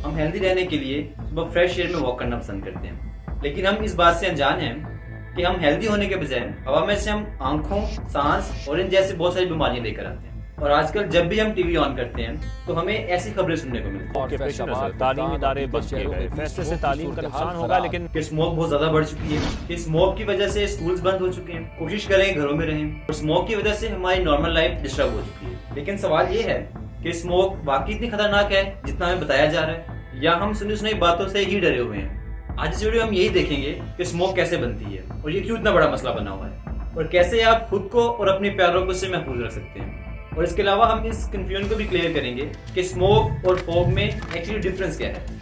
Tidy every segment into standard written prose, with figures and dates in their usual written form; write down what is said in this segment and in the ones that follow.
हम हेल्दी रहने के लिए सुबह फ्रेश एयर में वॉक करना पसंद करते हैं, लेकिन हम इस बात से अनजान हैं कि हम हेल्दी होने के बजाय हवा में से हम आंखों, सांस और इन जैसी बहुत सारी बीमारियां लेकर आते हैं। और आजकल जब भी हम टीवी ऑन करते हैं तो हमें ऐसी खबरें सुनने को मिलती हैं के पेश नजर तालीमी इदारे बंद किए गए। फैसले से तालीम का नुकसान होगा, लेकिन कि स्मोक बहुत ज्यादा बढ़ चुकी है, कि स्मोक की वजह से स्कूल्स बंद हो चुके हैं। कोशिश करें घरों में रहें, और स्मोक की वजह से हमारी नॉर्मल लाइफ डिस्टर्ब हो चुकी है। लेकिन सवाल ये है कि स्मोक वाकई इतनी खतरनाक है जितना हमें बताया जा रहा है, या हम सुनी सुनाई बातों से ही डरे हुए हैं। आज इस वीडियो में हम यही देखेंगे कि स्मोक कैसे बनती है और ये क्यों इतना बड़ा मसला बना हुआ है, और कैसे आप खुद को और अपने प्यारों को इससे महफूज रख सकते हैं। और इसके अलावा हम इस कंफ्यूजन को भी क्लियर करेंगे कि स्मोक और फॉग में एक्चुअली डिफरेंस क्या है।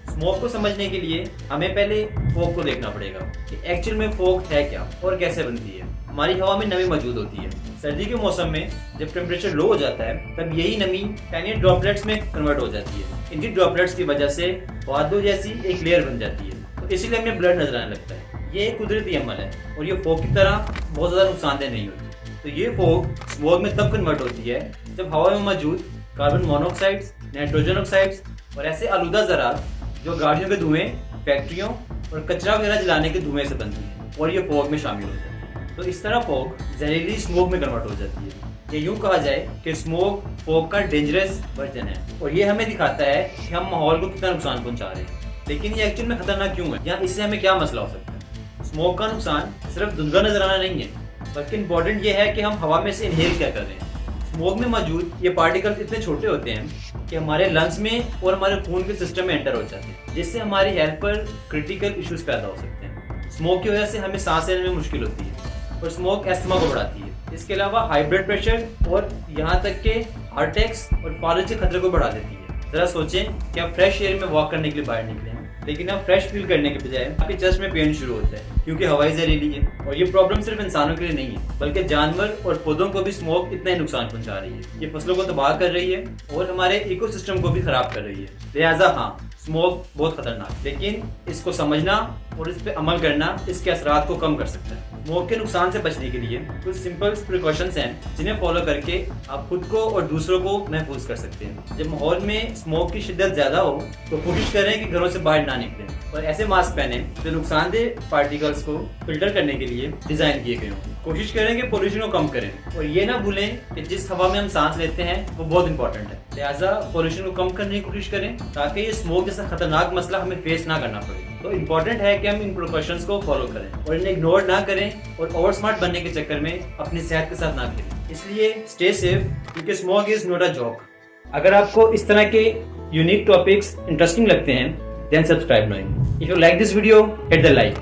स्मोक को समझने के लिए हमें पहले फॉग को देखना पड़ेगा कि एक्चुअल में फॉग है क्या और कैसे बनती है। हमारी हवा में नमी मौजूद होती है। सर्दी के मौसम में जब टेम्परेचर लो हो जाता है तब यही नमी टाइनी ड्रॉपलेट्स में कन्वर्ट हो जाती है। इन्हीं ड्रॉपलेट्स की वजह से बादलों जैसी एक लेयर बन जाती है, तो इसीलिए हमें ब्लड नजर आने लगता है। ये एक कुदरती अमल है और ये फॉग की तरह बहुत ज़्यादा नुकसानदेह नहीं होती। तो ये फॉग स्मोक में तब कन्वर्ट होती है जब हवा में मौजूद कार्बन मोनोऑक्साइड्स, नाइट्रोजन ऑक्साइड्स और ऐसे आलूदा ज़रात जो गाड़ियों के धुएं, फैक्ट्रियों और कचरा वगैरह जलाने के धुएं से बनती है और ये फॉग में शामिल हो जाती है। तो इस तरह फॉग जहरीली स्मोक में कन्वर्ट हो जाती है। ये यूं कहा जाए कि स्मोक फॉग का डेंजरस वर्जन है, और ये हमें दिखाता है कि हम माहौल को कितना नुकसान पहुंचा रहे हैं। लेकिन ये एक्चुअल में खतरनाक क्यों है, या इससे हमें क्या मसला हो सकता है। स्मोक का नुकसान सिर्फ धुंधला नजर आना नहीं है, बल्कि इंपॉर्टेंट ये है कि हम हवा में से इनहेल क्या कर रहे हैं। स्मोक में मौजूद ये पार्टिकल्स इतने छोटे होते हैं कि हमारे लंग्स में और हमारे खून के सिस्टम में एंटर हो जाते हैं, जिससे हमारी हेल्थ पर क्रिटिकल इश्यूज पैदा हो सकते हैं। स्मोक की वजह से हमें सांस लेने में मुश्किल होती है, और स्मोक एस्थमा को बढ़ाती है। इसके अलावा हाई ब्लड प्रेशर और यहाँ तक के हार्ट अटैक्स और फालिज के खतरे को बढ़ा देती है। जरा सोचें कि आप फ्रेश एयर में वॉक करने के लिए बाहर निकले हैं, लेकिन आप फ्रेश फील करने के बजाय आपके चेस्ट में पेन शुरू होता है, क्योंकि हवाई जहरीली है। और ये प्रॉब्लम सिर्फ इंसानों के लिए नहीं है, बल्कि जानवर और पौधों को भी स्मोक इतना ही नुकसान पहुंचा रही है। ये फसलों को तबाह कर रही है और हमारे इकोसिस्टम को भी खराब कर रही है। लिहाजा हाँ, स्मोक बहुत खतरनाक, लेकिन इसको समझना और इस पे अमल करना इसके असरात को कम कर सकता है। स्मोक के नुकसान से बचने के लिए कुछ सिंपल प्रिकॉशंस हैं जिन्हें फॉलो करके आप खुद को और दूसरों को महफूज कर सकते हैं। जब माहौल में स्मोक की शिद्दत ज्यादा हो तो कोशिश करें कि घरों से बाहर ना निकलें, और ऐसे मास्क पहने जो नुकसानदेह पार्टिकल्स को फिल्टर करने के लिए डिजाइन किए गए हों। कोशिश करें कि पोल्यूशन को कम करें, और ये ना भूलें कि जिस हवा में हम सांस लेते हैं वो बहुत इंपॉर्टेंट है। लिहाजा पोल्यूशन को कम करने की कोशिश करें ताकि ये स्मोक जैसा खतरनाक मसला हमें फेस ना करना पड़े। तो इम्पोर्टेंट है कि हम इन प्रिकॉशंस को फॉलो करें और इन्हें इग्नोर ना करें और ओवर स्मार्ट बनने के चक्कर में अपनी सेहत के साथ ना खेलें। इसलिए स्टे सेफ, क्योंकि smoke is not a joke. अगर आपको इस तरह के यूनिक टॉपिक्स इंटरेस्टिंग लगते हैं, then subscribe now. If you like this video, hit the like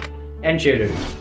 and share it.